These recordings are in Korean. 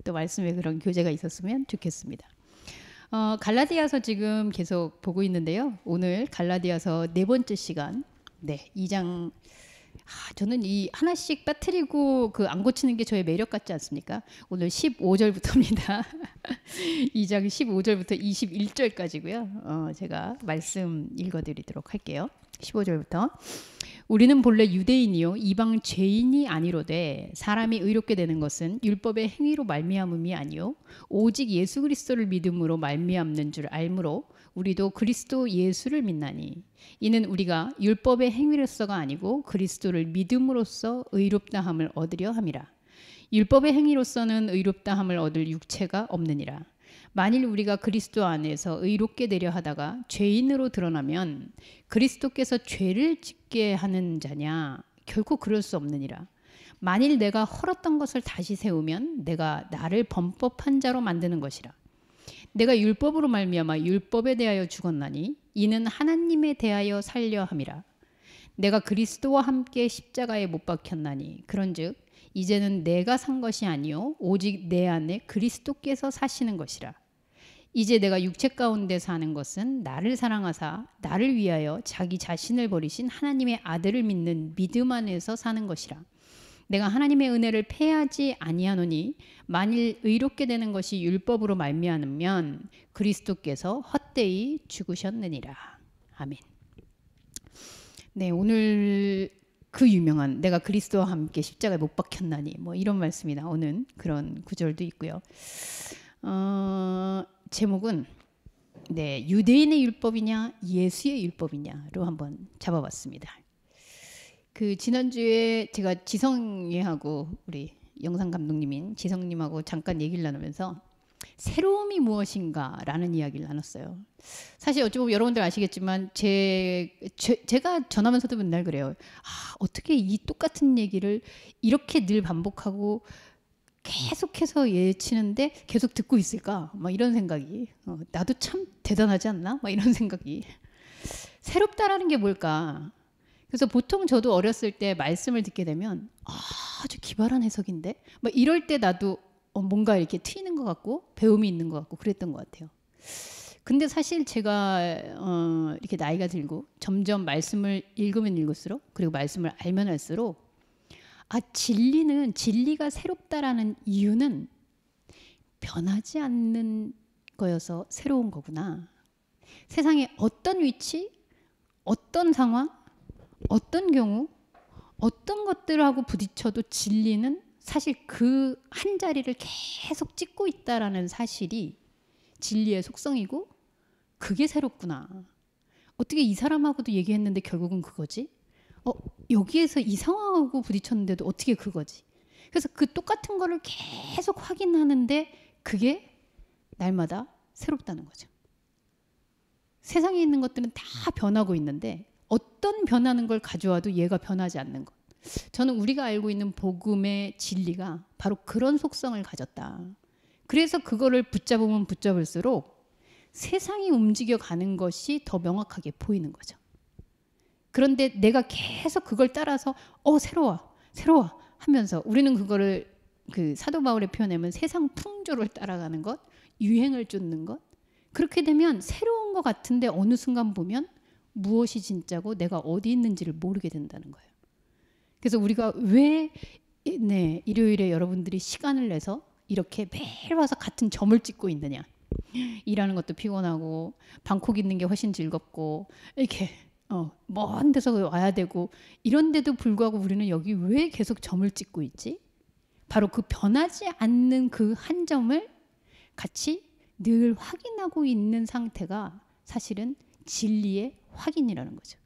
또 말씀에 그런 교제가 있었으면 좋겠습니다. 갈라디아서 지금 계속 보고 있는데요. 오늘 갈라디아서 네 번째 시간, 2장. 저는 이 하나씩 빠뜨리고 그 안 고치는 게 저의 매력 같지 않습니까? 오늘 15절부터입니다. 2장 15절부터 21절까지고요. 제가 말씀 읽어드리도록 할게요. 15절부터. 우리는 본래 유대인이요 이방 죄인이 아니로되 사람이 의롭게 되는 것은 율법의 행위로 말미암음이 아니요 오직 예수 그리스도를 믿음으로 말미암는 줄 알므로 우리도 그리스도 예수를 믿나니 이는 우리가 율법의 행위로서가 아니고 그리스도를 믿음으로써 의롭다함을 얻으려 함이라. 율법의 행위로서는 의롭다함을 얻을 육체가 없느니라. 만일 우리가 그리스도 안에서 의롭게 되려 하다가 죄인으로 드러나면 그리스도께서 죄를 짓게 하는 자냐? 결코 그럴 수 없느니라. 만일 내가 헐었던 것을 다시 세우면 내가 나를 범법한 자로 만드는 것이라. 내가 율법으로 말미암아 율법에 대하여 죽었나니 이는 하나님에 대하여 살려 함이라. 내가 그리스도와 함께 십자가에 못 박혔나니 그런즉 이제는 내가 산 것이 아니요 오직 내 안에 그리스도께서 사시는 것이라. 이제 내가 육체 가운데 사는 것은 나를 사랑하사 나를 위하여 자기 자신을 버리신 하나님의 아들을 믿는 믿음 안에서 사는 것이라. 내가 하나님의 은혜를 패하지 아니하노니 만일 의롭게 되는 것이 율법으로 말미암으면 그리스도께서 헛되이 죽으셨느니라. 아멘. 네, 오늘 그 유명한 내가 그리스도와 함께 십자가에 못 박혔나니 뭐 이런 말씀이 나오는 그런 구절도 있고요. 제목은 유대인의 율법이냐 예수의 율법이냐로 한번 잡아봤습니다. 그 지난주에 제가 지성이하고 우리 영상 감독님인 지성님하고 잠깐 얘기를 나누면서 새로움이 무엇인가라는 이야기를 나눴어요. 사실 어쩌고 여러분들 아시겠지만 제가 전하면서도 맨날 그래요. 어떻게 이 똑같은 얘기를 이렇게 늘 반복하고 계속해서 예치는데 계속 듣고 있을까? 막 이런 생각이 나도 참 대단하지 않나? 막 이런 생각이 새롭다라는 게 뭘까? 그래서 보통 저도 어렸을 때 말씀을 듣게 되면 아주 기발한 해석인데 막 이럴 때 나도 뭔가 이렇게 트이는 것 같고 배움이 있는 것 같고 그랬던 것 같아요. 근데 사실 제가 이렇게 나이가 들고 점점 말씀을 읽으면 읽을수록 그리고 말씀을 알면 알수록 진리가 새롭다라는 이유는 변하지 않는 거여서 새로운 거구나. 세상에 어떤 위치, 어떤 상황, 어떤 경우, 어떤 것들하고 부딪혀도 진리는 사실 그 한 자리를 계속 찍고 있다라는 사실이 진리의 속성이고 그게 새롭구나. 어떻게 이 사람하고도 얘기했는데 결국은 그거지? 여기에서 이 상황하고 부딪혔는데도 어떻게 그거지? 그래서 그 똑같은 거를 계속 확인하는데 그게 날마다 새롭다는 거죠. 세상에 있는 것들은 다 변하고 있는데 어떤 변하는 걸 가져와도 얘가 변하지 않는 것. 저는 우리가 알고 있는 복음의 진리가 바로 그런 속성을 가졌다. 그래서 그거를 붙잡으면 붙잡을수록 세상이 움직여가는 것이 더 명확하게 보이는 거죠. 그런데 내가 계속 그걸 따라서 새로워 하면서 우리는 그거를 그 사도 바울의 표현하면 세상 풍조를 따라가는 것, 유행을 쫓는 것. 그렇게 되면 새로운 것 같은데 어느 순간 보면 무엇이 진짜고 내가 어디 있는지를 모르게 된다는 거예요. 그래서 우리가 왜 일요일에 여러분들이 시간을 내서 이렇게 매일 와서 같은 점을 찍고 있느냐. 일하는 것도 피곤하고 방콕 있는 게 훨씬 즐겁고 이렇게 먼 데서 와야 되고 이런데도 불구하고 우리는 여기 왜 계속 점을 찍고 있지? 바로 그 변하지 않는 그 한 점을 같이 늘 확인하고 있는 상태가 사실은 진리의 확인이라는 거죠.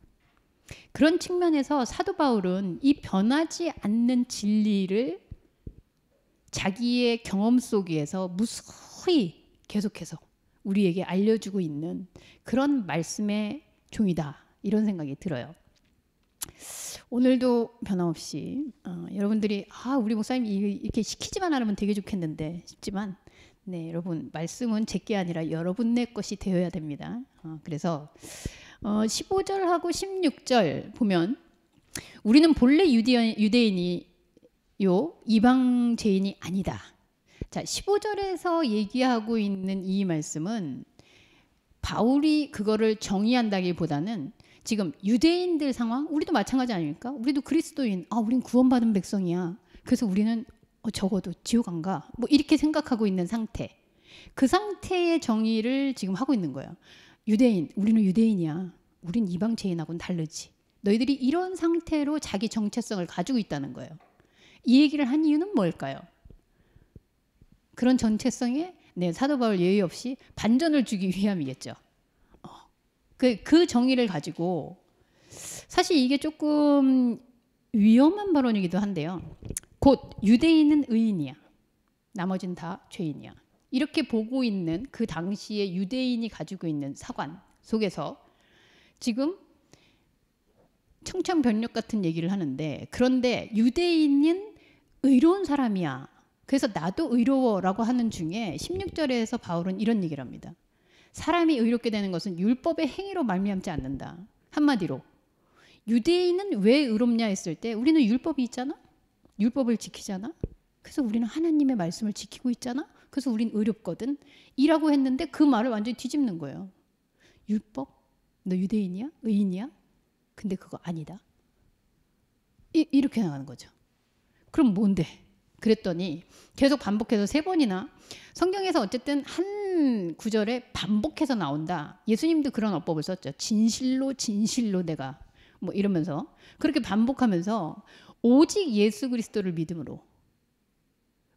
그런 측면에서 사도 바울은 이 변하지 않는 진리를 자기의 경험 속에서 무수히 계속해서 우리에게 알려주고 있는 그런 말씀의 종이다. 이런 생각이 들어요. 오늘도 변함없이 여러분들이 우리 목사님 이렇게 시키지만 않으면 되게 좋겠는데 싶지만 여러분 말씀은 제게 아니라 여러분의 것이 되어야 됩니다. 그래서 15절하고 16절 보면 우리는 본래 유대인이요 이방 죄인이 아니다. 자, 15절에서 얘기하고 있는 이 말씀은 바울이 그거를 정의한다기보다는 지금 유대인들 상황, 우리도 마찬가지 아닙니까? 우리도 그리스도인, 우린 구원받은 백성이야. 그래서 우리는 적어도 지옥 안 가. 뭐 이렇게 생각하고 있는 상태. 그 상태의 정의를 지금 하고 있는 거예요. 유대인, 우리는 유대인이야. 우린 이방체인하고는 다르지. 너희들이 이런 상태로 자기 정체성을 가지고 있다는 거예요. 이 얘기를 한 이유는 뭘까요? 그런 정체성에 사도 바울 예의 없이 반전을 주기 위함이겠죠. 그 정의를 가지고 사실 이게 조금 위험한 발언이기도 한데요. 곧 유대인은 의인이야. 나머지는 다 죄인이야. 이렇게 보고 있는 그 당시에 유대인이 가지고 있는 사관 속에서 지금 청천벽력 같은 얘기를 하는데, 그런데 유대인은 의로운 사람이야. 그래서 나도 의로워라고 하는 중에 16절에서 바울은 이런 얘기를 합니다. 사람이 의롭게 되는 것은 율법의 행위로 말미암지 않는다. 한마디로 유대인은 왜 의롭냐 했을 때 우리는 율법이 있잖아. 율법을 지키잖아. 그래서 우리는 하나님의 말씀을 지키고 있잖아. 그래서 우린 의롭거든. 이라고 했는데 그 말을 완전히 뒤집는 거예요. 율법? 너 유대인이야? 의인이야? 근데 그거 아니다. 이렇게 나가는 거죠. 그럼 뭔데? 그랬더니 계속 반복해서 3번이나 성경에서 어쨌든 한 구절에 반복해서 나온다. 예수님도 그런 어법을 썼죠. 진실로 진실로 내가 뭐 이러면서 그렇게 반복하면서 오직 예수 그리스도를 믿음으로.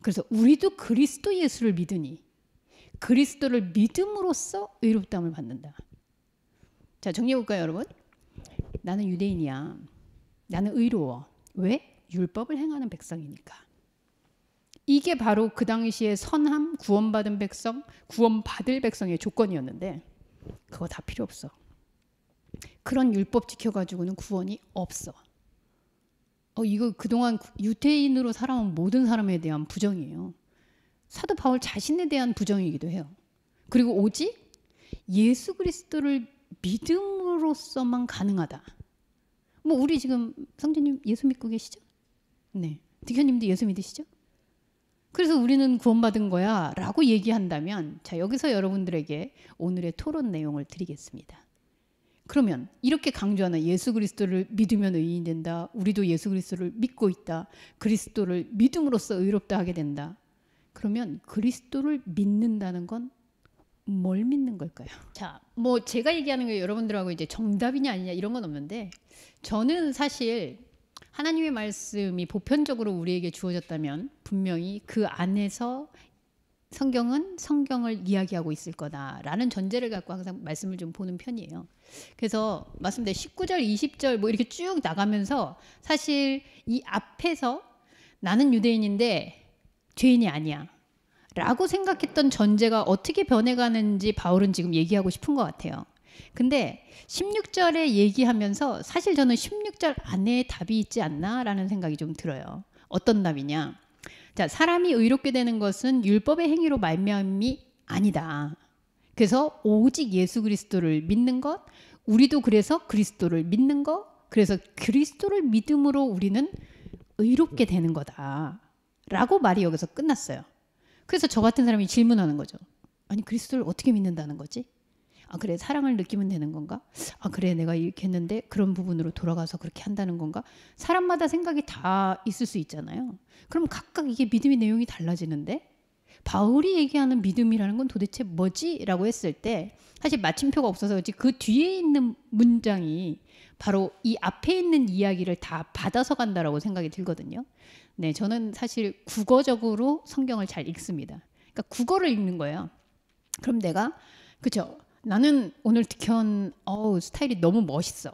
그래서 우리도 그리스도 예수를 믿으니 그리스도를 믿음으로써 의롭다함을 받는다. 자, 정리해 볼까요, 여러분? 나는 유대인이야. 나는 의로워. 왜? 율법을 행하는 백성이니까. 이게 바로 그 당시에 선함, 구원받은 백성, 구원받을 백성의 조건이었는데 그거 다 필요 없어. 그런 율법 지켜가지고는 구원이 없어. 이거 그동안 유대인으로 살아온 모든 사람에 대한 부정이에요. 사도 바울 자신에 대한 부정이기도 해요. 그리고 오직 예수 그리스도를 믿음으로써만 가능하다. 뭐 우리 지금 성재님 예수 믿고 계시죠? 네. 득현님도 예수 믿으시죠? 그래서 우리는 구원받은 거야 라고 얘기한다면, 자, 여기서 여러분들에게 오늘의 토론 내용을 드리겠습니다. 그러면 이렇게 강조하는 예수 그리스도를 믿으면 의인이 된다. 우리도 예수 그리스도를 믿고 있다. 그리스도를 믿음으로써 의롭다 하게 된다. 그러면 그리스도를 믿는다는 건 뭘 믿는 걸까요? 자, 뭐 제가 얘기하는 게 여러분들하고 이제 정답이냐 아니냐 이런 건 없는데, 저는 사실 하나님의 말씀이 보편적으로 우리에게 주어졌다면 분명히 그 안에서 성경은 성경을 이야기하고 있을 거다라는 전제를 갖고 항상 말씀을 좀 보는 편이에요. 그래서 말씀대로 19절, 20절 뭐 이렇게 쭉 나가면서 사실 이 앞에서 나는 유대인인데 죄인이 아니야 라고 생각했던 전제가 어떻게 변해가는지 바울은 지금 얘기하고 싶은 것 같아요. 근데 16절에 얘기하면서 사실 저는 16절 안에 답이 있지 않나 라는 생각이 좀 들어요. 어떤 답이냐? 자, 사람이 의롭게 되는 것은 율법의 행위로 말미암이 아니다. 그래서 오직 예수 그리스도를 믿는 것, 우리도 그래서 그리스도를 믿는 것, 그래서 그리스도를 믿음으로 우리는 의롭게 되는 거다 라고 말이 여기서 끝났어요. 그래서 저 같은 사람이 질문하는 거죠. 아니, 그리스도를 어떻게 믿는다는 거지? 아, 그래, 사랑을 느끼면 되는 건가? 아, 그래, 내가 이렇게 했는데 그런 부분으로 돌아가서 그렇게 한다는 건가? 사람마다 생각이 다 있을 수 있잖아요. 그럼 각각 이게 믿음의 내용이 달라지는데 바울이 얘기하는 믿음이라는 건 도대체 뭐지? 라고 했을 때 사실 마침표가 없어서 그렇지 그 뒤에 있는 문장이 바로 이 앞에 있는 이야기를 다 받아서 간다라고 생각이 들거든요. 네, 저는 사실 국어적으로 성경을 잘 읽습니다. 그러니까 국어를 읽는 거예요. 그럼 내가 그죠? 나는 오늘 득현 스타일이 너무 멋있어.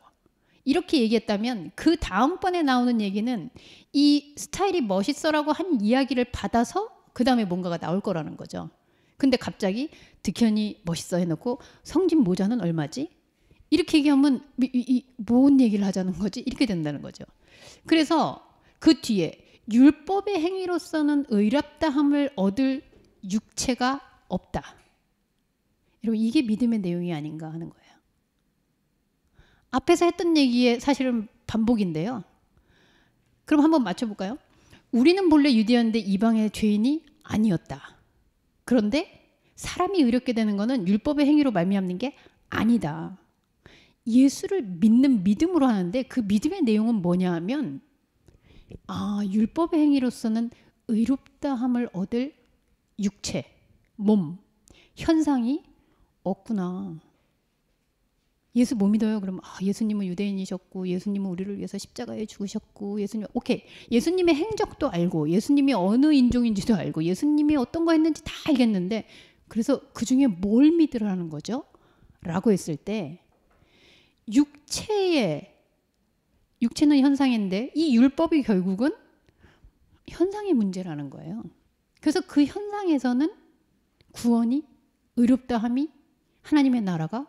이렇게 얘기했다면 그 다음번에 나오는 얘기는 이 스타일이 멋있어라고 한 이야기를 받아서 그 다음에 뭔가가 나올 거라는 거죠. 근데 갑자기 득현이 멋있어 해놓고 성진 모자는 얼마지? 이렇게 얘기하면 뭔 얘기를 하자는 거지? 이렇게 된다는 거죠. 그래서 그 뒤에 율법의 행위로서는 의롭다함을 얻을 육체가 없다. 여러분, 이게 믿음의 내용이 아닌가 하는 거예요. 앞에서 했던 얘기의 사실은 반복인데요. 그럼 한번 맞춰볼까요? 우리는 본래 유대인인데 이방의 죄인이 아니었다. 그런데 사람이 의롭게 되는 거는 율법의 행위로 말미암는 게 아니다. 예수를 믿는 믿음으로 하는데 그 믿음의 내용은 뭐냐 하면 율법의 행위로서는 의롭다함을 얻을 육체, 몸, 현상이 없구나. 예수 못 믿어요? 그럼 예수님은 유대인이셨고 예수님은 우리를 위해서 십자가에 죽으셨고 예수님 오케이. 예수님의 행적도 알고 예수님이 어느 인종인지도 알고 예수님이 어떤 거 했는지 다 알겠는데 그래서 그 중에 뭘 믿으라는 거죠? 라고 했을 때 육체는 현상인데 이 율법이 결국은 현상의 문제라는 거예요. 그래서 그 현상에서는 구원이 의롭다함이 하나님의 나라가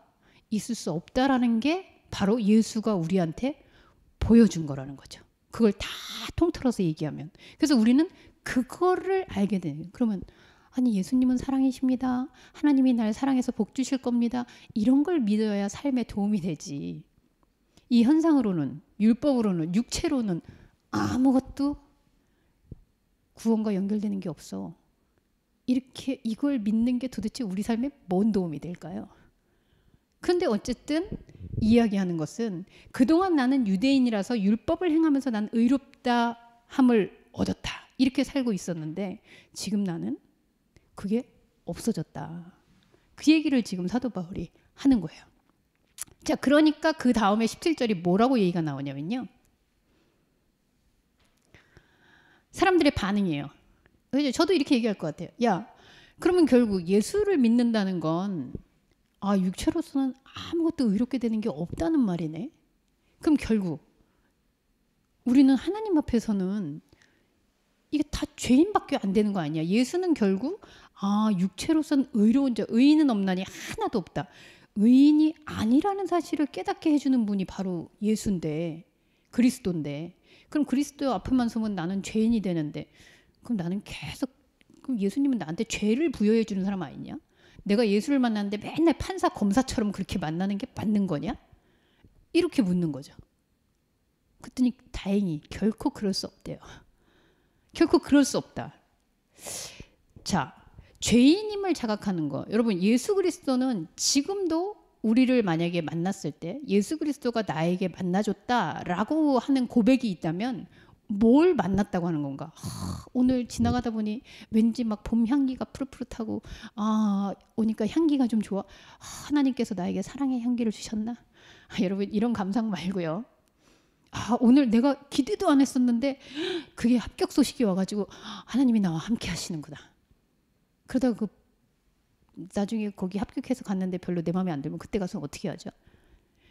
있을 수 없다라는 게 바로 예수가 우리한테 보여준 거라는 거죠. 그걸 다 통틀어서 얘기하면. 그래서 우리는 그거를 알게 되는. 그러면 아니 예수님은 사랑이십니다. 하나님이 날 사랑해서 복 주실 겁니다. 이런 걸 믿어야 삶에 도움이 되지. 이 현상으로는 율법으로는 육체로는 아무것도 구원과 연결되는 게 없어. 이렇게 이걸 믿는 게 도대체 우리 삶에 뭔 도움이 될까요? 그런데 어쨌든 이야기하는 것은 그동안 나는 유대인이라서 율법을 행하면서 난 의롭다함을 얻었다. 이렇게 살고 있었는데 지금 나는 그게 없어졌다. 그 얘기를 지금 사도 바울이 하는 거예요. 자, 그러니까 그 다음에 17절이 뭐라고 얘기가 나오냐면요. 사람들의 반응이에요. 저도 이렇게 얘기할 것 같아요. 야, 그러면 결국 예수를 믿는다는 건 육체로서는 아무것도 의롭게 되는 게 없다는 말이네. 그럼 결국 우리는 하나님 앞에서는 이게 다 죄인밖에 안 되는 거 아니야. 예수는 결국 육체로서는 의로운 자, 의인은 없나니 하나도 없다. 의인이 아니라는 사실을 깨닫게 해주는 분이 바로 예수인데, 그리스도인데, 그럼 그리스도 앞에만 서면 나는 죄인이 되는데, 그럼 나는 계속 그럼 예수님은 나한테 죄를 부여해 주는 사람 아니냐? 내가 예수를 만났는데 맨날 판사 검사처럼 그렇게 만나는 게 맞는 거냐? 이렇게 묻는 거죠. 그랬더니 다행히 결코 그럴 수 없대요. 결코 그럴 수 없다. 자, 죄인임을 자각하는 거. 여러분, 예수 그리스도는 지금도 우리를 만약에 만났을 때 예수 그리스도가 나에게 만나줬다라고 하는 고백이 있다면 뭘 만났다고 하는 건가? 오늘 지나가다 보니 왠지 막 봄 향기가 푸릇푸릇하고 오니까 향기가 좀 좋아. 하나님께서 나에게 사랑의 향기를 주셨나? 여러분 이런 감상 말고요. 오늘 내가 기대도 안 했었는데 그게 합격 소식이 와가지고 하나님이 나와 함께 하시는구나. 그러다가 나중에 거기 합격해서 갔는데 별로 내 마음에 안 들면 그때 가서 어떻게 하죠?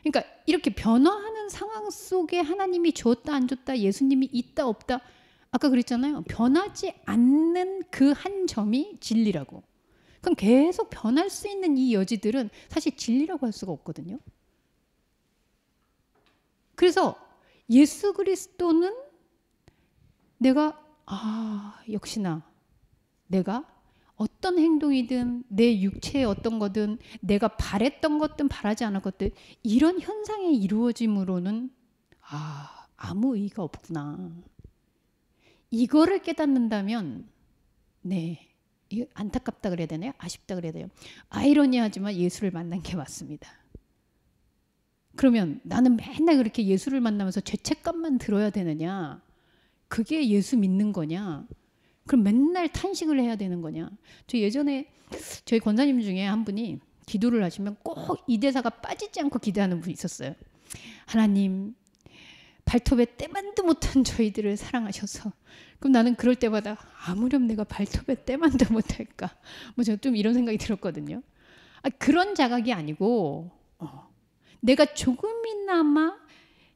그러니까 이렇게 변화하는 상황 속에 하나님이 줬다 안 줬다, 예수님이 있다 없다, 아까 그랬잖아요. 변하지 않는 그 한 점이 진리라고. 그럼 계속 변할 수 있는 이 여지들은 사실 진리라고 할 수가 없거든요. 그래서 예수 그리스도는 내가 역시나 내가 어떤 행동이든 내 육체의 어떤 거든 내가 바랬던 것든 바라지 않은 것든 이런 현상의 이루어짐으로는 아무 의의가 없구나. 이거를 깨닫는다면 이거 안타깝다 그래야 되나요? 아쉽다 그래야 돼요. 아이러니하지만 예수를 만난 게 맞습니다. 그러면 나는 맨날 그렇게 예수를 만나면서 죄책감만 들어야 되느냐? 그게 예수 믿는 거냐? 그럼 맨날 탄식을 해야 되는 거냐? 저 예전에 저희 권사님 중에 한 분이 기도를 하시면 꼭 이 대사가 빠지지 않고 기도하는 분이 있었어요. 하나님, 발톱에 때만도 못한 저희들을 사랑하셔서. 그럼 나는 그럴 때마다 아무렴 내가 발톱에 때만도 못할까? 제가 좀 이런 생각이 들었거든요. 그런 자각이 아니고 내가 조금이나마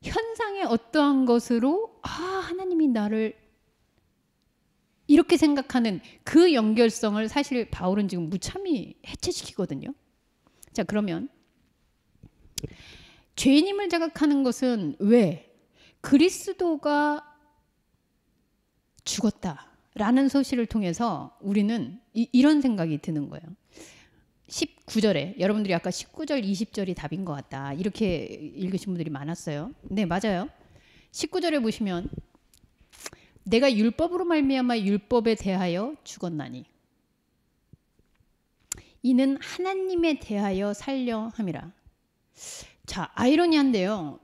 현상의 어떠한 것으로 하나님이 나를 이렇게 생각하는 그 연결성을 사실 바울은 지금 무참히 해체시키거든요. 자, 그러면 죄인임을 자각하는 것은 왜? 그리스도가 죽었다라는 소식을 통해서 우리는 이런 생각이 드는 거예요. 19절에 여러분들이 아까 19절, 20절이 답인 것 같다. 이렇게 읽으신 분들이 많았어요. 네, 맞아요. 19절에 보시면 내가 율법으로 말미암아 율법에 대하여 죽었나니. 이는 하나님에 대하여 살려 함이라. 자, 아이러니한데요.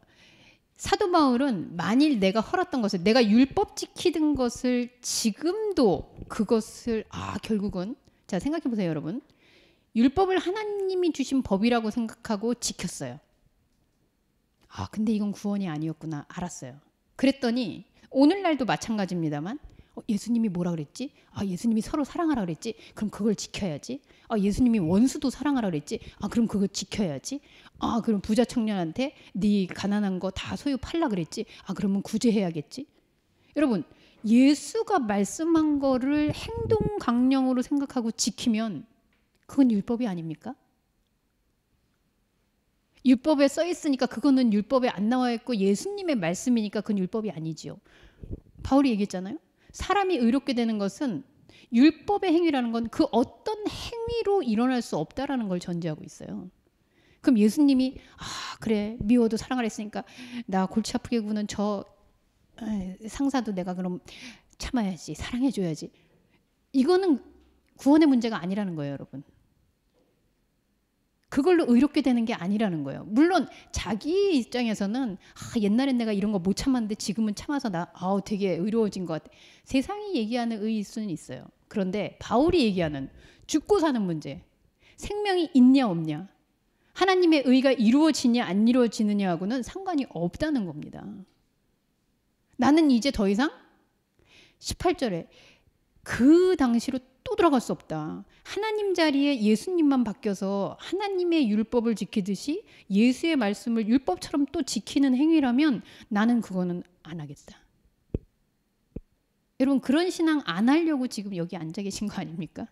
사도 바울은 만일 내가 헐었던 것을, 내가 율법 지키던 것을 지금도 그것을 결국은, 자 생각해 보세요 여러분. 율법을 하나님이 주신 법이라고 생각하고 지켰어요. 근데 이건 구원이 아니었구나 알았어요. 그랬더니 오늘날도 마찬가지입니다만 예수님이 뭐라 그랬지? 예수님이 서로 사랑하라 그랬지? 그럼 그걸 지켜야지. 예수님이 원수도 사랑하라 그랬지? 그럼 그걸 지켜야지. 그럼 부자 청년한테 네 가난한 거 다 소유 팔라 그랬지? 그러면 구제해야겠지. 여러분, 예수가 말씀한 거를 행동 강령으로 생각하고 지키면 그건 율법이 아닙니까? 율법에 써 있으니까 그거는 율법에 안 나와 있고 예수님의 말씀이니까 그건 율법이 아니지요. 바울이 얘기했잖아요. 사람이 의롭게 되는 것은 율법의 행위라는 건 그 어떤 행위로 일어날 수 없다라는 걸 전제하고 있어요. 그럼 예수님이 그래 미워도 사랑하라 했으니까 나 골치 아프게 구는 저 상사도 내가 그럼 참아야지, 사랑해줘야지. 이거는 구원의 문제가 아니라는 거예요, 여러분. 그걸로 의롭게 되는 게 아니라는 거예요. 물론 자기 입장에서는 옛날엔 내가 이런 거 못 참았는데 지금은 참아서 나 되게 의로워진 것 같아. 세상이 얘기하는 의일 수는 있어요. 그런데 바울이 얘기하는 죽고 사는 문제, 생명이 있냐 없냐, 하나님의 의가 이루어지냐 안 이루어지느냐하고는 상관이 없다는 겁니다. 나는 이제 더 이상 18절에 그 당시로 또 들어갈 수 없다. 하나님 자리에 예수님만 바뀌어서 하나님의 율법을 지키듯이 예수의 말씀을 율법처럼 또 지키는 행위라면 나는 그거는 안 하겠다. 여러분, 그런 신앙 안 하려고 지금 여기 앉아 계신 거 아닙니까?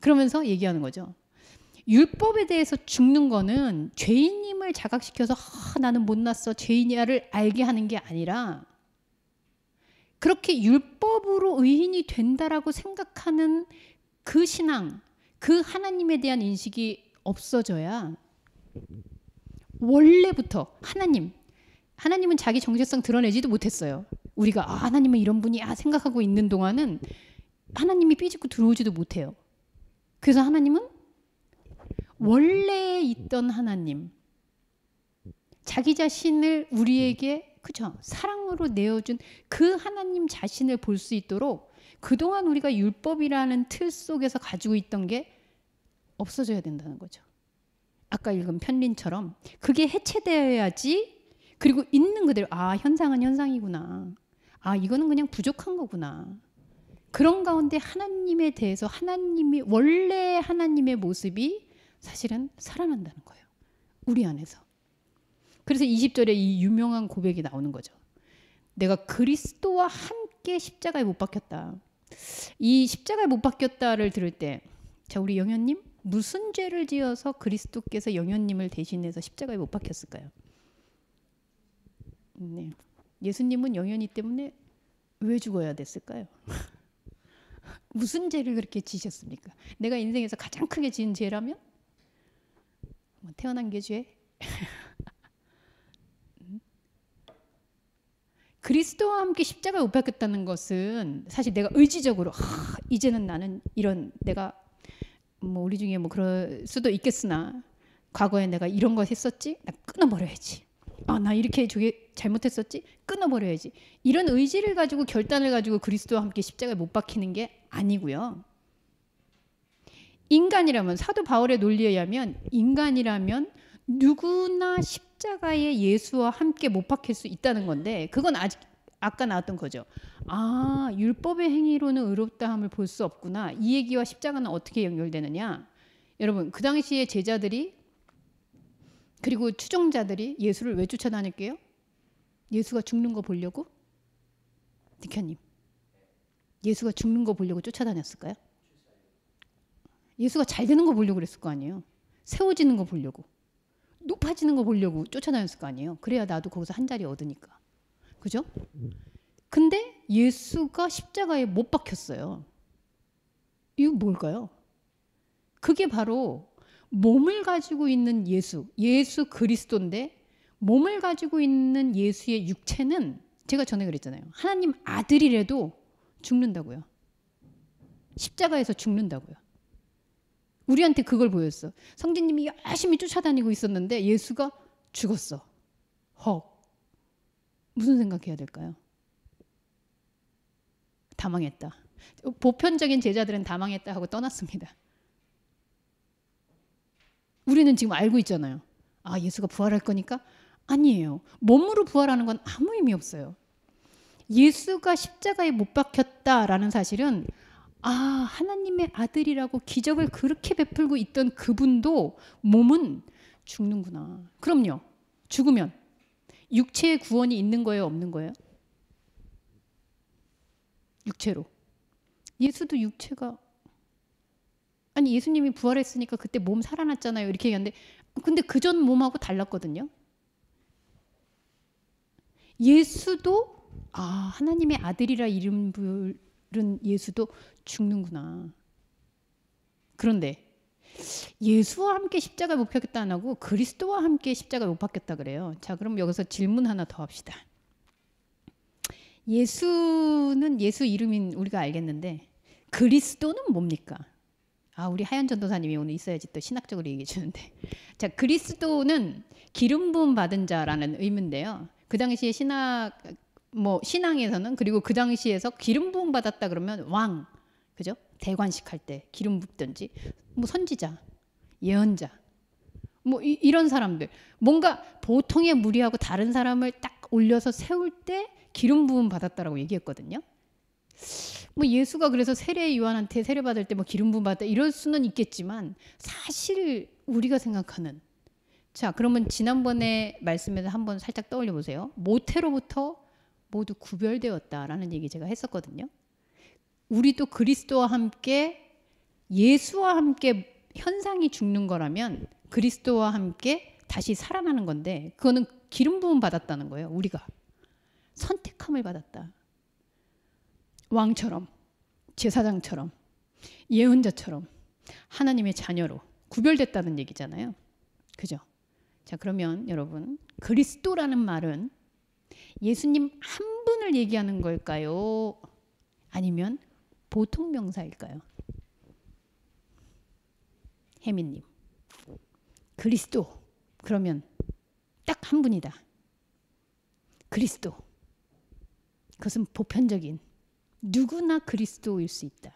그러면서 얘기하는 거죠. 율법에 대해서 죽는 거는 죄인임을 자각시켜서 나는 못났어, 죄인이야를 알게 하는 게 아니라 그렇게 율법으로 의인이 된다라고 생각하는 그 신앙, 그 하나님에 대한 인식이 없어져야 원래부터 하나님은 자기 정체성 드러내지도 못했어요. 우리가 하나님은 이런 분이야 생각하고 있는 동안은 하나님이 삐집고 들어오지도 못해요. 그래서 하나님은 원래 있던 하나님, 자기 자신을 우리에게 사랑으로 내어준 그 하나님 자신을 볼 수 있도록 그동안 우리가 율법이라는 틀 속에서 가지고 있던 게 없어져야 된다는 거죠. 아까 읽은 편린처럼 그게 해체되어야지. 그리고 있는 그대로 현상은 현상이구나, 이거는 그냥 부족한 거구나, 그런 가운데 하나님에 대해서 원래 하나님의 모습이 사실은 살아난다는 거예요, 우리 안에서. 그래서 20절에 이 유명한 고백이 나오는 거죠. 내가 그리스도와 함께 십자가에 못 박혔다. 이 십자가에 못 박혔다를 들을 때, 자, 우리 영현님 무슨 죄를 지어서 그리스도께서 영현님을 대신해서 십자가에 못 박혔을까요? 네. 예수님은 영현이 때문에 왜 죽어야 됐을까요? 무슨 죄를 그렇게 지셨습니까? 내가 인생에서 가장 크게 지은 죄라면 태어난 게 죄? 그리스도와 함께 십자가에 못 박혔다는 것은 사실 내가 의지적으로 이제는 나는 이런, 내가 우리 중에 그럴 수도 있겠으나 과거에 내가 이런 거 했었지? 나 끊어버려야지. 나 이렇게 저게 잘못했었지? 끊어버려야지. 이런 의지를 가지고 결단을 가지고 그리스도와 함께 십자가에 못 박히는 게 아니고요. 인간이라면, 사도 바울의 논리에 의하면 인간이라면 누구나 십자가에 예수와 함께 못 박힐 수 있다는 건데, 그건 아까 나왔던 거죠. 율법의 행위로는 의롭다함을 볼 수 없구나. 이 얘기와 십자가는 어떻게 연결되느냐? 여러분, 그 당시에 제자들이 그리고 추종자들이 예수를 왜 쫓아다녔게요? 예수가 죽는 거 보려고? 딕현님, 예수가 죽는 거 보려고 쫓아다녔을까요? 예수가 잘 되는 거 보려고 그랬을 거 아니에요. 세워지는 거 보려고, 높아지는 거 보려고 쫓아다녔을 거 아니에요. 그래야 나도 거기서 한 자리 얻으니까. 그죠? 근데 예수가 십자가에 못 박혔어요. 이거 뭘까요? 그게 바로 몸을 가지고 있는 예수 그리스도인데, 몸을 가지고 있는 예수의 육체는 제가 전에 그랬잖아요. 하나님 아들이라도 죽는다고요. 십자가에서 죽는다고요. 우리한테 그걸 보였어. 성진님이 열심히 쫓아다니고 있었는데 예수가 죽었어. 헉. 무슨 생각해야 될까요? 다 망했다. 보편적인 제자들은 다 망했다 하고 떠났습니다. 우리는 지금 알고 있잖아요. 아, 예수가 부활할 거니까? 아니에요. 몸으로 부활하는 건 아무 의미 없어요. 예수가 십자가에 못 박혔다라는 사실은 하나님의 아들이라고 기적을 그렇게 베풀고 있던 그분도 몸은 죽는구나. 그럼요. 죽으면 육체의 구원이 있는 거예요, 없는 거예요? 육체로. 예수도 육체가 아니 예수님이 부활했으니까 그때 몸 살아났잖아요. 이렇게 얘기하는데 근데 그전 몸하고 달랐거든요. 예수도 하나님의 아들이라 이름 부른 예수도 죽는구나. 그런데 예수와 함께 십자가 못 박혔다 안 하고 그리스도와 함께 십자가 못 박혔다 그래요. 자, 그럼 여기서 질문 하나 더 합시다. 예수는 예수 이름인 우리가 알겠는데 그리스도는 뭡니까? 우리 하연 전도사님이 오늘 있어야지 또 신학적으로 얘기해 주는데. 자, 그리스도는 기름 부음 받은 자라는 의미인데요. 그 당시에 신앙에서는 그리고 그 당시에서 기름 부음 받았다 그러면 왕, 그죠? 대관식 할 때 기름 붓든지 선지자, 예언자, 이런 사람들 뭔가 보통의 무리하고 다른 사람을 딱 올려서 세울 때 기름 부음 받았다라고 얘기했거든요. 예수가 그래서 세례 요한한테 세례 받을 때 기름 부음 받았다 이럴 수는 있겠지만 사실 우리가 생각하는 자, 그러면 지난번에 말씀에서 한번 살짝 떠올려 보세요. 모태로부터 모두 구별되었다라는 얘기 제가 했었거든요. 우리도 그리스도와 함께 예수와 함께 현상이 죽는 거라면 그리스도와 함께 다시 살아나는 건데 그거는 기름 부음 받았다는 거예요. 우리가 선택함을 받았다. 왕처럼 제사장처럼 예언자처럼 하나님의 자녀로 구별됐다는 얘기잖아요. 그죠? 자, 그러면 여러분 그리스도라는 말은 예수님 한 분을 얘기하는 걸까요? 아니면 보통 명사일까요? 혜민님 그리스도 그러면 딱 한 분이다. 그리스도 그것은 보편적인 누구나 그리스도일 수 있다.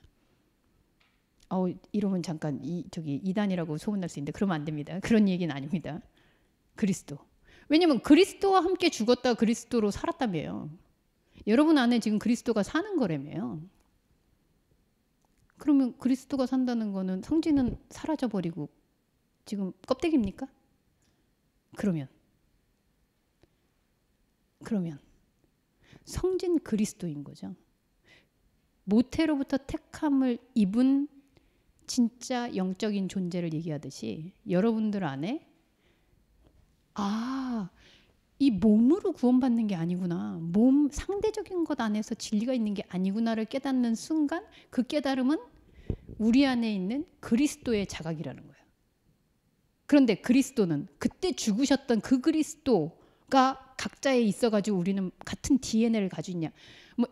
이러면 잠깐 이단이라고 소문날 수 있는데 그러면 안 됩니다. 그런 얘기는 아닙니다. 그리스도. 왜냐면 그리스도와 함께 죽었다 그리스도로 살았다며요. 여러분 안에 지금 그리스도가 사는 거라며요. 그러면 그리스도가 산다는 거는 성진은 사라져버리고 지금 껍데기입니까? 그러면 성진 그리스도인 거죠. 모태로부터 택함을 입은 진짜 영적인 존재를 얘기하듯이 여러분들 안에 이 몸으로 구원받는 게 아니구나. 몸 상대적인 것 안에서 진리가 있는 게 아니구나를 깨닫는 순간 그 깨달음은 우리 안에 있는 그리스도의 자각이라는 거예요. 그런데 그리스도는 그때 죽으셨던 그 그리스도가 각자에 있어가지고 우리는 같은 DNA를 가지고 있냐.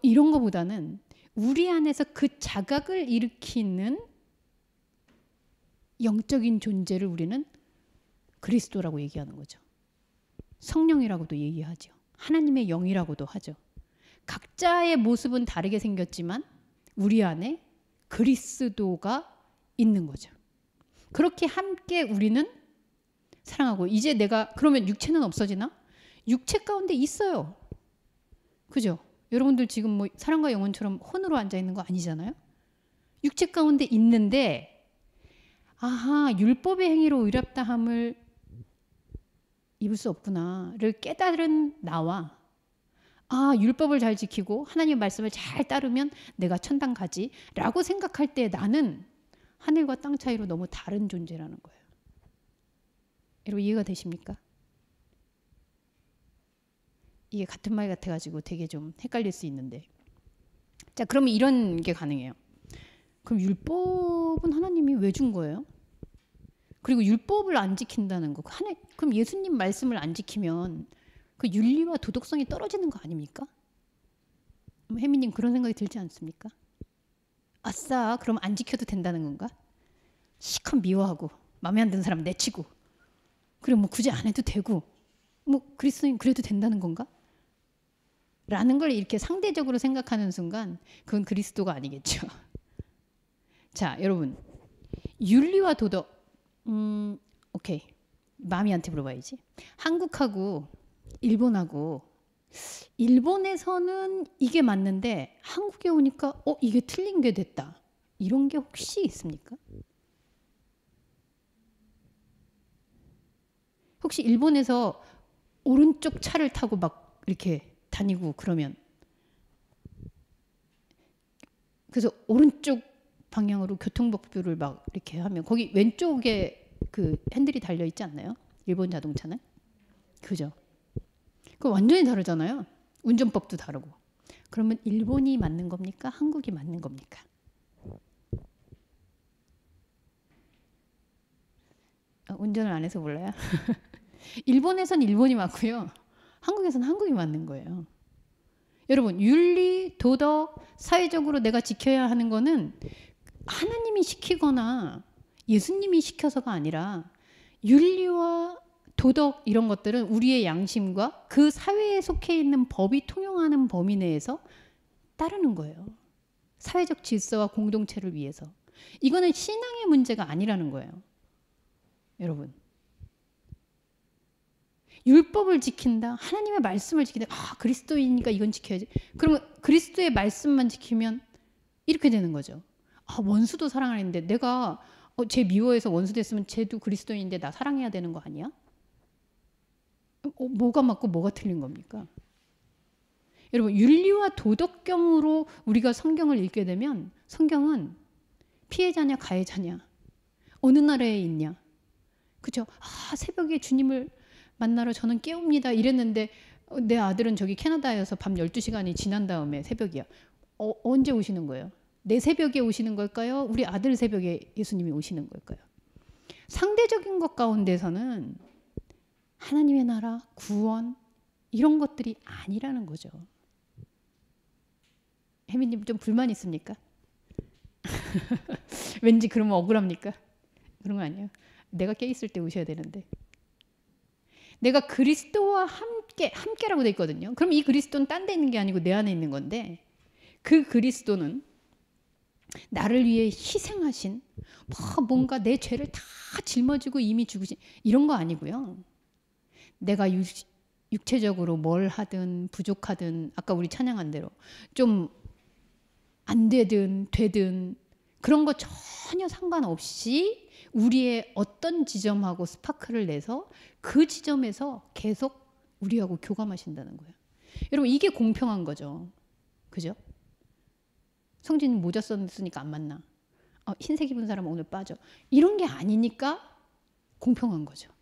이런 거보다는 우리 안에서 그 자각을 일으키는 영적인 존재를 우리는 그리스도라고 얘기하는 거죠. 성령이라고도 얘기하죠. 하나님의 영이라고도 하죠. 각자의 모습은 다르게 생겼지만 우리 안에 그리스도가 있는 거죠. 그렇게 함께 우리는 사랑하고 이제 내가 그러면 육체는 없어지나? 육체 가운데 있어요. 그죠? 여러분들 지금 사랑과 영혼처럼 혼으로 앉아 있는 거 아니잖아요. 육체 가운데 있는데 율법의 행위로 의롭다함을 입을 수 없구나를 깨달은 나와 율법을 잘 지키고 하나님의 말씀을 잘 따르면 내가 천당 가지 라고 생각할 때 나는 하늘과 땅 차이로 너무 다른 존재라는 거예요. 여러분 이해가 되십니까? 이게 같은 말 같아가지고 되게 좀 헷갈릴 수 있는데 자, 그러면 이런 게 가능해요. 그럼 율법은 하나님이 왜 준 거예요? 그리고 율법을 안 지킨다는 거 그럼 예수님 말씀을 안 지키면 그 윤리와 도덕성이 떨어지는 거 아닙니까? 혜미님 그런 생각이 들지 않습니까? 아싸, 그럼 안 지켜도 된다는 건가? 시컷 미워하고 마음에 안 드는 사람 내치고 그리고 뭐 굳이 안 해도 되고 뭐 그리스도인 그래도 된다는 건가? 라는 걸 이렇게 상대적으로 생각하는 순간 그건 그리스도가 아니겠죠. 자, 여러분 윤리와 도덕 오케이. 마미한테 물어봐야지. 한국하고 일본하고 일본에서는 이게 맞는데 한국에 오니까 이게 틀린 게 됐다. 이런 게 혹시 있습니까? 혹시 일본에서 오른쪽 차를 타고 막 이렇게 다니고 그러면 그래서 오른쪽 방향으로 교통법규를 막 이렇게 하면 거기 왼쪽에 그 핸들이 달려 있지 않나요? 일본 자동차는? 그죠? 그 완전히 다르잖아요. 운전법도 다르고. 그러면 일본이 맞는 겁니까? 한국이 맞는 겁니까? 운전을 안 해서 몰라요. 일본에선 일본이 맞고요. 한국에서는 한국이 맞는 거예요. 여러분 윤리, 도덕, 사회적으로 내가 지켜야 하는 거는 하나님이 시키거나 예수님이 시켜서가 아니라 윤리와 도덕 이런 것들은 우리의 양심과 그 사회에 속해 있는 법이 통용하는 범위 내에서 따르는 거예요. 사회적 질서와 공동체를 위해서. 이거는 신앙의 문제가 아니라는 거예요. 여러분. 율법을 지킨다. 하나님의 말씀을 지킨다. 그리스도이니까 이건 지켜야지. 그러면 그리스도의 말씀만 지키면 이렇게 되는 거죠. 원수도 사랑하는데 내가 쟤 미워해서 원수 됐으면 쟤도 그리스도인인데 나 사랑해야 되는 거 아니야? 뭐가 맞고 뭐가 틀린 겁니까? 여러분 윤리와 도덕경으로 우리가 성경을 읽게 되면 성경은 피해자냐 가해자냐 어느 나라에 있냐 그죠? 새벽에 주님을 만나러 저는 깨웁니다 이랬는데 내 아들은 저기 캐나다에서 밤 12시간이 지난 다음에 새벽이야. 언제 오시는 거예요? 내 새벽에 오시는 걸까요? 우리 아들 새벽에 예수님이 오시는 걸까요? 상대적인 것 가운데서는 하나님의 나라, 구원 이런 것들이 아니라는 거죠. 혜민님 좀 불만 있습니까? 왠지 그러면 억울합니까? 그런 거 아니에요. 내가 깨 있을 때 오셔야 되는데. 내가 그리스도와 함께라고 돼 있거든요. 그럼 이 그리스도는 딴 데 있는 게 아니고 내 안에 있는 건데 그 그리스도는 나를 위해 희생하신 뭔가 내 죄를 다 짊어지고 이미 죽으신 이런 거 아니고요. 내가 육체적으로 뭘 하든 부족하든 아까 우리 찬양한 대로 좀 안 되든 되든 그런 거 전혀 상관없이 우리의 어떤 지점하고 스파크를 내서 그 지점에서 계속 우리하고 교감하신다는 거예요. 여러분 이게 공평한 거죠. 그죠? 성진이 모자 썼으니까 안 만나. 흰색 입은 사람은 오늘 빠져. 이런 게 아니니까 공평한 거죠.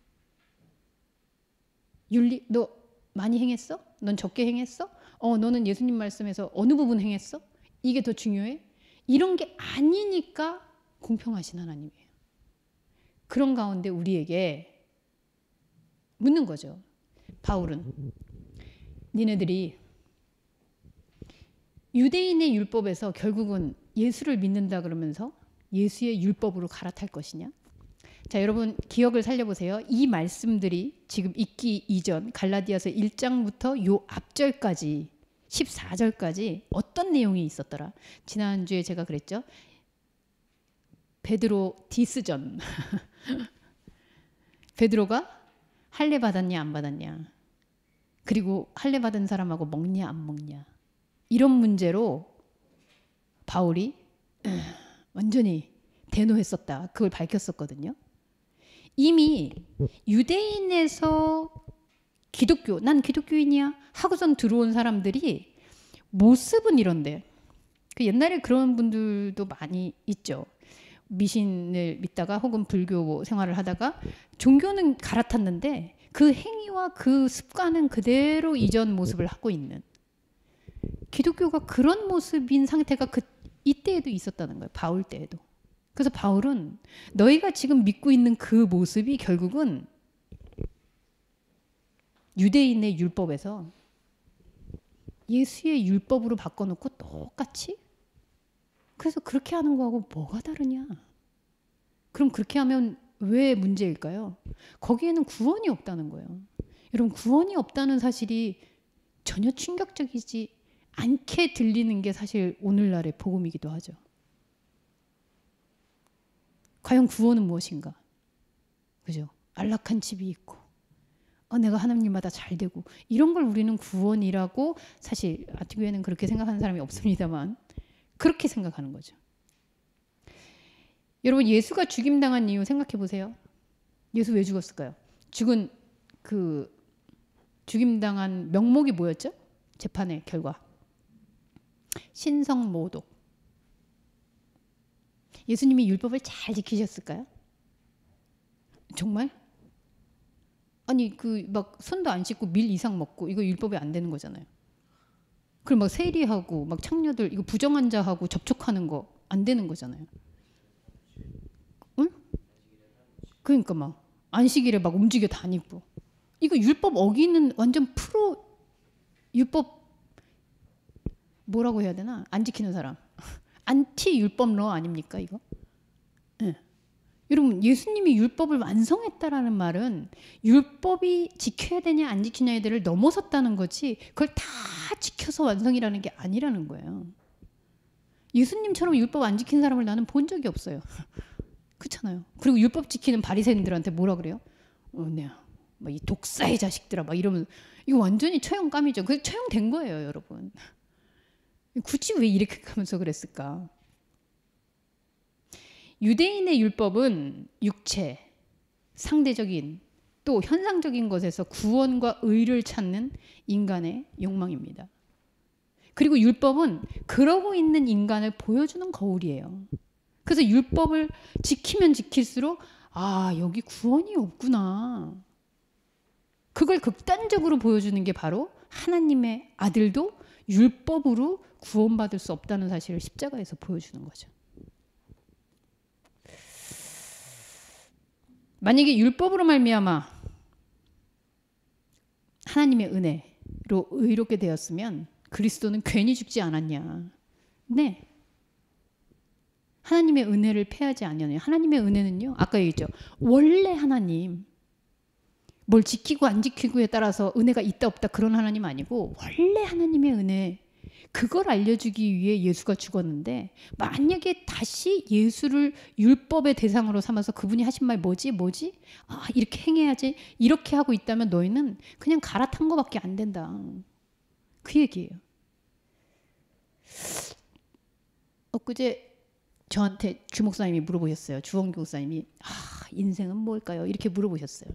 윤리 너 많이 행했어? 넌 적게 행했어? 너는 예수님 말씀에서 어느 부분 행했어? 이게 더 중요해? 이런 게 아니니까 공평하신 하나님이에요. 그런 가운데 우리에게 묻는 거죠. 바울은 니네들이 유대인의 율법에서 결국은 예수를 믿는다 그러면서 예수의 율법으로 갈아탈 것이냐? 자, 여러분 기억을 살려보세요. 이 말씀들이 지금 읽기 이전 갈라디아서 1장부터 요 앞절까지 14절까지 어떤 내용이 있었더라? 지난주에 제가 그랬죠. 베드로 디스전. 베드로가 할례 받았냐 안 받았냐. 그리고 할례 받은 사람하고 먹냐 안 먹냐. 이런 문제로 바울이 완전히 대노했었다. 그걸 밝혔었거든요. 이미 유대인에서 기독교, 난 기독교인이야 하고선 들어온 사람들이 모습은 이런데 그 옛날에 그런 분들도 많이 있죠. 미신을 믿다가 혹은 불교 생활을 하다가 종교는 갈아탔는데 그 행위와 그 습관은 그대로 이전 모습을 하고 있는 기독교가 그런 모습인 상태가 이때에도 있었다는 거예요. 바울 때에도. 그래서 바울은 너희가 지금 믿고 있는 그 모습이 결국은 유대인의 율법에서 예수의 율법으로 바꿔놓고 똑같이 그래서 그렇게 하는 거하고 뭐가 다르냐? 그럼 그렇게 하면 왜 문제일까요? 거기에는 구원이 없다는 거예요. 여러분, 구원이 없다는 사실이 전혀 충격적이지 않게 들리는 게 사실 오늘날의 복음이기도 하죠. 과연 구원은 무엇인가? 그죠? 안락한 집이 있고, 내가 하나님마다 잘 되고, 이런 걸 우리는 구원이라고, 사실 아티교회는 그렇게 생각하는 사람이 없습니다만 그렇게 생각하는 거죠. 여러분, 예수가 죽임당한 이유 생각해 보세요. 예수 왜 죽었을까요? 죽임당한 명목이 뭐였죠? 재판의 결과. 신성모독. 예수님이 율법을 잘 지키셨을까요? 정말? 아니, 막 손도 안 씻고 밀 이상 먹고 이거 율법이 안 되는 거잖아요. 그리고 막 세리하고 막 창녀들 이거 부정한 자하고 접촉하는 거 안 되는 거잖아요. 응? 그러니까 막 안식일에 막 움직여 다니고 이거 율법 어기는 완전 프로 율법 뭐라고 해야 되나? 안 지키는 사람. 안티 율법러 아닙니까 이거? 네. 여러분, 예수님이 율법을 완성했다라는 말은 율법이 지켜야 되냐 안 지키냐에 대해를 넘어섰다는 거지 그걸 다 지켜서 완성이라는 게 아니라는 거예요. 예수님처럼 율법 안 지킨 사람을 나는 본 적이 없어요. 그렇잖아요. 그리고 율법 지키는 바리새인들한테 뭐라 그래요? 네. 막 이 독사의 자식들아 막 이러면 이거 완전히 처형감이죠. 그게 처형된 거예요, 여러분. 굳이 왜 이렇게 하면서 그랬을까? 유대인의 율법은 육체, 상대적인 또 현상적인 것에서 구원과 의를 찾는 인간의 욕망입니다. 그리고 율법은 그러고 있는 인간을 보여주는 거울이에요. 그래서 율법을 지키면 지킬수록 여기 구원이 없구나. 그걸 극단적으로 보여주는 게 바로 하나님의 아들도 율법으로 구원받을 수 없다는 사실을 십자가에서 보여주는 거죠. 만약에 율법으로 말미암아 하나님의 은혜로 의롭게 되었으면 그리스도는 괜히 죽지 않았냐? 네. 하나님의 은혜를 패하지 않냐요. 하나님의 은혜는요. 아까 얘기했죠. 원래 하나님. 뭘 지키고 안 지키고에 따라서 은혜가 있다 없다 그런 하나님 아니고 원래 하나님의 은혜. 그걸 알려주기 위해 예수가 죽었는데 만약에 다시 예수를 율법의 대상으로 삼아서 그분이 하신 말 뭐지? 이렇게 행해야지. 이렇게 하고 있다면 너희는 그냥 갈아탄 거밖에 안 된다. 그 얘기예요. 엊그제 저한테 주 목사님이 물어보셨어요. 주원교 목사님이 인생은 뭘까요? 이렇게 물어보셨어요.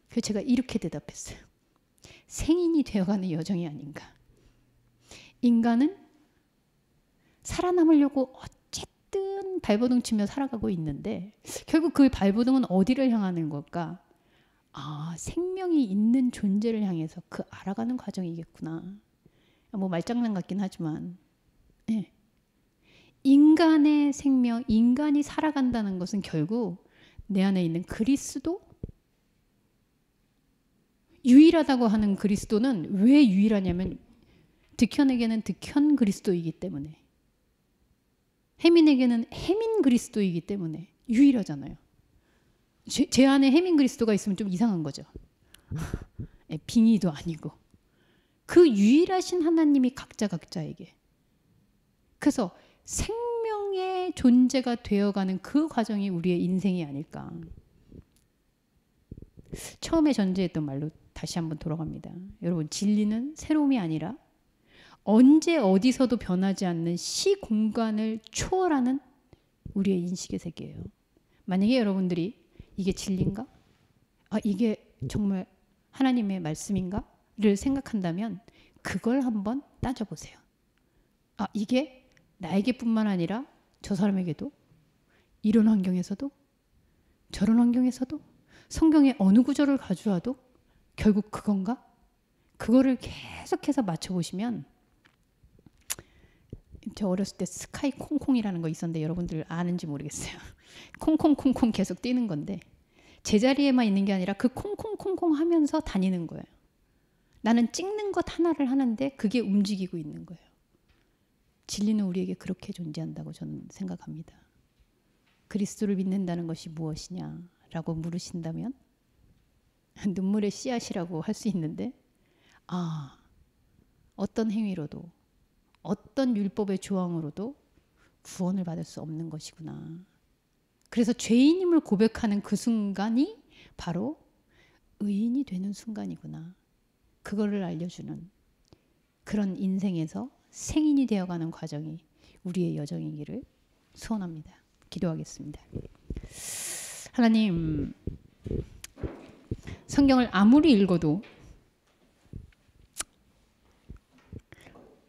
그래서 제가 이렇게 대답했어요. 생인이 되어가는 여정이 아닌가. 인간은 살아남으려고 어쨌든 발버둥 치며 살아가고 있는데 결국 그 발버둥은 어디를 향하는 걸까? 생명이 있는 존재를 향해서 그 알아가는 과정이겠구나. 뭐 말장난 같긴 하지만 네. 인간의 생명, 인간이 살아간다는 것은 결국 내 안에 있는 그리스도 유일하다고 하는 그리스도는 왜 유일하냐면 득현에게는 득현 그리스도이기 때문에 혜민에게는 혜민 그리스도이기 때문에 유일하잖아요. 제 안에 혜민 그리스도가 있으면 좀 이상한 거죠. 빙의도 아니고 그 유일하신 하나님이 각자에게 그래서 생명의 존재가 되어가는 그 과정이 우리의 인생이 아닐까. 처음에 전제했던 말로 다시 한번 돌아갑니다. 여러분, 진리는 새로움이 아니라 언제 어디서도 변하지 않는 시공간을 초월하는 우리의 인식의 세계예요. 만약에 여러분들이 이게 진리인가? 이게 정말 하나님의 말씀인가? 를 생각한다면 그걸 한번 따져보세요. 이게 나에게뿐만 아니라 저 사람에게도 이런 환경에서도 저런 환경에서도 성경의 어느 구절을 가져와도 결국 그건가? 그거를 계속해서 맞춰보시면 저 어렸을 때 스카이 콩콩이라는 거 있었는데 여러분들 아는지 모르겠어요. 콩콩콩콩 계속 뛰는 건데 제자리에만 있는 게 아니라 그 콩콩콩콩 하면서 다니는 거예요. 나는 찍는 것 하나를 하는데 그게 움직이고 있는 거예요. 진리는 우리에게 그렇게 존재한다고 저는 생각합니다. 그리스도를 믿는다는 것이 무엇이냐라고 물으신다면 눈물의 씨앗이라고 할 수 있는데, 어떤 행위로도 어떤 율법의 조항으로도 구원을 받을 수 없는 것이구나. 그래서 죄인임을 고백하는 그 순간이 바로 의인이 되는 순간이구나. 그거를 알려주는 그런 인생에서 생인이 되어가는 과정이 우리의 여정이기를 소원합니다. 기도하겠습니다. 하나님, 성경을 아무리 읽어도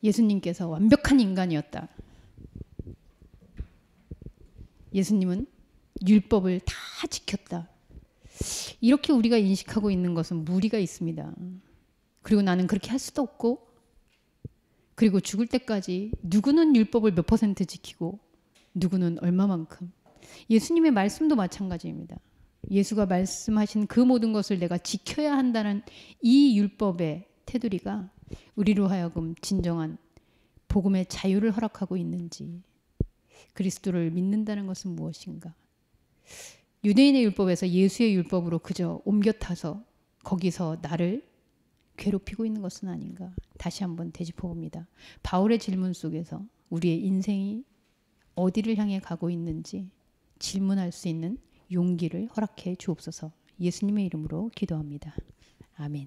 예수님께서 완벽한 인간이었다. 예수님은 율법을 다 지켰다. 이렇게 우리가 인식하고 있는 것은 무리가 있습니다. 그리고 나는 그렇게 할 수도 없고, 그리고 죽을 때까지 누구는 율법을 몇 % 지키고 누구는 얼마만큼. 예수님의 말씀도 마찬가지입니다. 예수가 말씀하신 그 모든 것을 내가 지켜야 한다는 이 율법의 테두리가 우리로 하여금 진정한 복음의 자유를 허락하고 있는지, 그리스도를 믿는다는 것은 무엇인가. 유대인의 율법에서 예수의 율법으로 그저 옮겨 타서 거기서 나를 괴롭히고 있는 것은 아닌가. 다시 한번 되짚어 봅니다. 바울의 질문 속에서 우리의 인생이 어디를 향해 가고 있는지 질문할 수 있는 용기를 허락해 주옵소서. 예수님의 이름으로 기도합니다. 아멘.